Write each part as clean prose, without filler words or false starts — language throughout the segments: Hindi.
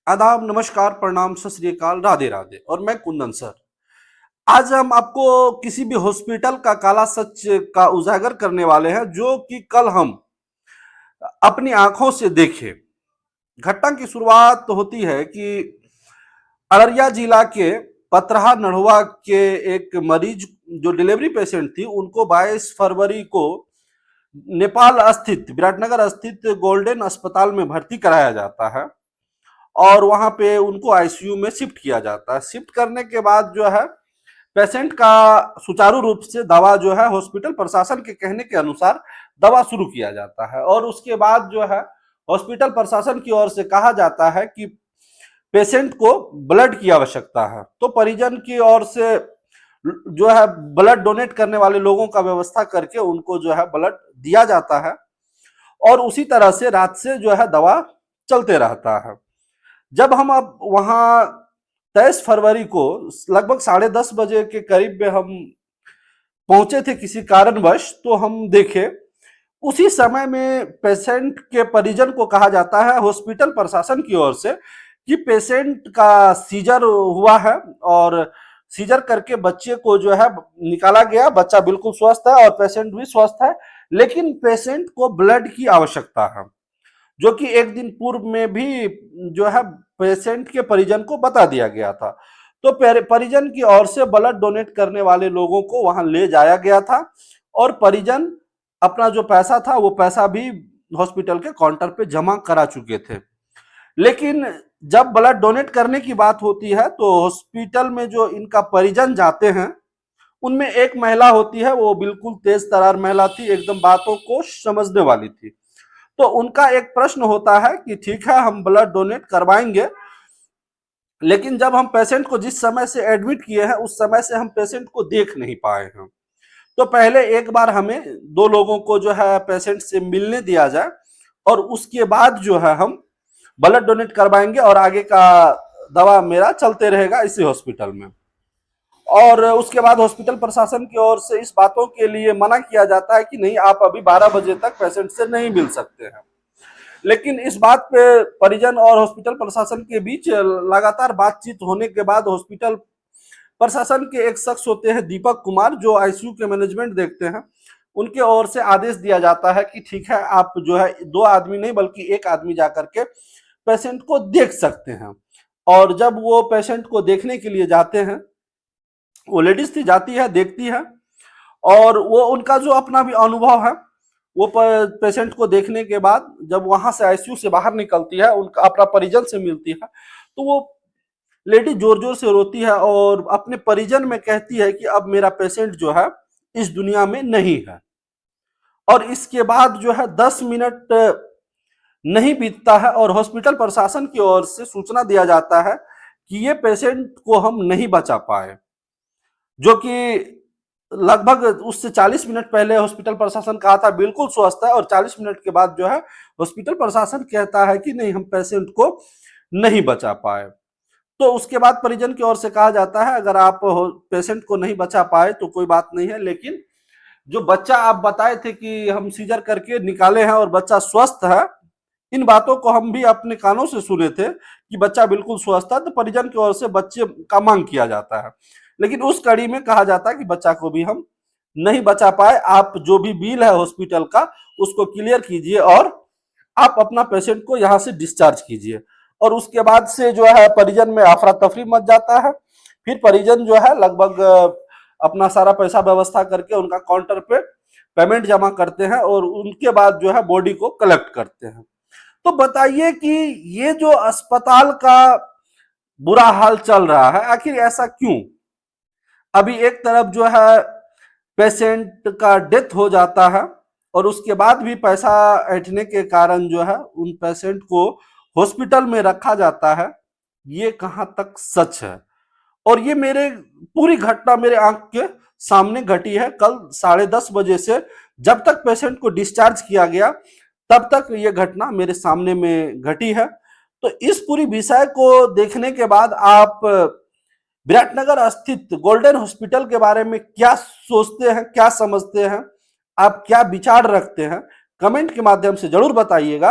आदाब, नमस्कार, प्रणाम, सत श्री अकाल, राधे राधे। और मैं कुंदन सर। आज हम आपको किसी भी हॉस्पिटल का काला सच का उजागर करने वाले हैं, जो कि कल हम अपनी आंखों से देखे। घटना की शुरुआत तो होती है कि अररिया जिला के पतराहा नढ़वा के एक मरीज जो डिलीवरी पेशेंट थी, उनको 22 फरवरी को नेपाल स्थित, विराटनगर स्थित गोल्डन अस्पताल में भर्ती कराया जाता है और वहां पे उनको आईसीयू में शिफ्ट किया जाता है। शिफ्ट करने के बाद जो है पेशेंट का सुचारू रूप से दवा जो है हॉस्पिटल प्रशासन के कहने के अनुसार दवा शुरू किया जाता है और उसके बाद जो है हॉस्पिटल प्रशासन की ओर से कहा जाता है कि पेशेंट को ब्लड की आवश्यकता है। तो परिजन की ओर से जो है ब्लड डोनेट करने वाले लोगों का व्यवस्था करके उनको जो है ब्लड दिया जाता है और उसी तरह से रात से जो है दवा चलते रहता है। जब हम अब वहां 23 फरवरी को लगभग 10:30 बजे के करीब में हम पहुंचे थे किसी कारणवश, तो हम देखे उसी समय में पेशेंट के परिजन को कहा जाता है हॉस्पिटल प्रशासन की ओर से कि पेशेंट का सीजर हुआ है और सीजर करके बच्चे को जो है निकाला गया। बच्चा बिल्कुल स्वस्थ है और पेशेंट भी स्वस्थ है, लेकिन पेशेंट को ब्लड की आवश्यकता है, जो कि एक दिन पूर्व में भी जो है पेशेंट के परिजन को बता दिया गया था। तो परिजन की ओर से ब्लड डोनेट करने वाले लोगों को वहां ले जाया गया था और परिजन अपना जो पैसा था वो पैसा भी हॉस्पिटल के काउंटर पे जमा करा चुके थे। लेकिन जब ब्लड डोनेट करने की बात होती है तो हॉस्पिटल में जो इनका परिजन जाते हैं उनमें एक महिला होती है, वो बिल्कुल तेज तरार महिला थी, एकदम बातों को समझने वाली थी। तो उनका एक प्रश्न होता है कि ठीक है, हम ब्लड डोनेट करवाएंगे, लेकिन जब हम पेशेंट को जिस समय से एडमिट किए हैं उस समय से हम पेशेंट को देख नहीं पाए हैं। तो पहले एक बार हमें दो लोगों को जो है पेशेंट से मिलने दिया जाए और उसके बाद जो है हम ब्लड डोनेट करवाएंगे और आगे का दवा मेरा चलते रहेगा इसी हॉस्पिटल में। और उसके बाद हॉस्पिटल प्रशासन की ओर से इस बातों के लिए मना किया जाता है कि नहीं, आप अभी 12 बजे तक पेशेंट से नहीं मिल सकते हैं। लेकिन इस बात पे परिजन और हॉस्पिटल प्रशासन के बीच लगातार बातचीत होने के बाद हॉस्पिटल प्रशासन के एक शख्स होते हैं दीपक कुमार, जो आईसीयू के मैनेजमेंट देखते हैं, उनके ओर से आदेश दिया जाता है कि ठीक है, आप जो है दो आदमी नहीं बल्कि एक आदमी जाकर के पेशेंट को देख सकते हैं। और जब वो पेशेंट को देखने के लिए जाते हैं, वो लेडीज थी, जाती है, देखती है और वो उनका जो अपना भी अनुभव है, वो पेशेंट को देखने के बाद जब वहां से आईसीयू से बाहर निकलती है, उनका अपना परिजन से मिलती है, तो वो लेडी जोर जोर से रोती है और अपने परिजन में कहती है कि अब मेरा पेशेंट जो है इस दुनिया में नहीं है। और इसके बाद जो है 10 मिनट नहीं बीतता है और हॉस्पिटल प्रशासन की ओर से सूचना दिया जाता है कि ये पेशेंट को हम नहीं बचा पाए, जो कि लगभग उससे 40 मिनट पहले हॉस्पिटल प्रशासन कहा था बिल्कुल स्वस्थ है और 40 मिनट के बाद जो है हॉस्पिटल प्रशासन कहता है कि नहीं, हम पेशेंट को नहीं बचा पाए। तो उसके बाद परिजन की ओर से कहा जाता है अगर आप पेशेंट को नहीं बचा पाए तो कोई बात नहीं है, लेकिन जो बच्चा आप बताए थे कि हम सीजर करके निकाले हैं और बच्चा स्वस्थ है, इन बातों को हम भी अपने कानों से सुने थे कि बच्चा बिल्कुल स्वस्थ है। तो परिजन की ओर से बच्चे का मांग किया जाता है, लेकिन उस कड़ी में कहा जाता है कि बच्चा को भी हम नहीं बचा पाए, आप जो भी बिल है हॉस्पिटल का उसको क्लियर कीजिए और आप अपना पेशेंट को यहाँ से डिस्चार्ज कीजिए। और उसके बाद से जो है परिजन में अफरा तफरी मच जाता है। फिर परिजन जो है लगभग अपना सारा पैसा व्यवस्था करके उनका काउंटर पे पेमेंट जमा करते हैं और उनके बाद जो है बॉडी को कलेक्ट करते हैं। तो बताइए कि ये जो अस्पताल का बुरा हाल चल रहा है, आखिर ऐसा क्यों? अभी एक तरफ जो है पेशेंट का डेथ हो जाता है और उसके बाद भी पैसा ऐंठने के कारण जो है उन पेशेंट को हॉस्पिटल में रखा जाता है। ये कहां तक सच है? और ये मेरे पूरी घटना मेरे आंख के सामने घटी है। कल 10:30 बजे से जब तक पेशेंट को डिस्चार्ज किया गया तब तक ये घटना मेरे सामने में घटी है। तो इस पूरी विषय को देखने के बाद आप विराटनगर स्थित गोल्डन हॉस्पिटल के बारे में क्या सोचते हैं, क्या समझते हैं, आप क्या विचार रखते हैं, कमेंट के माध्यम से जरूर बताइएगा।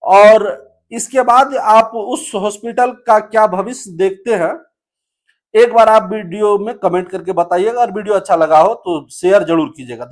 और इसके बाद आप उस हॉस्पिटल का क्या भविष्य देखते हैं, एक बार आप वीडियो में कमेंट करके बताइएगा। और वीडियो अच्छा लगा हो तो शेयर जरूर कीजिएगा।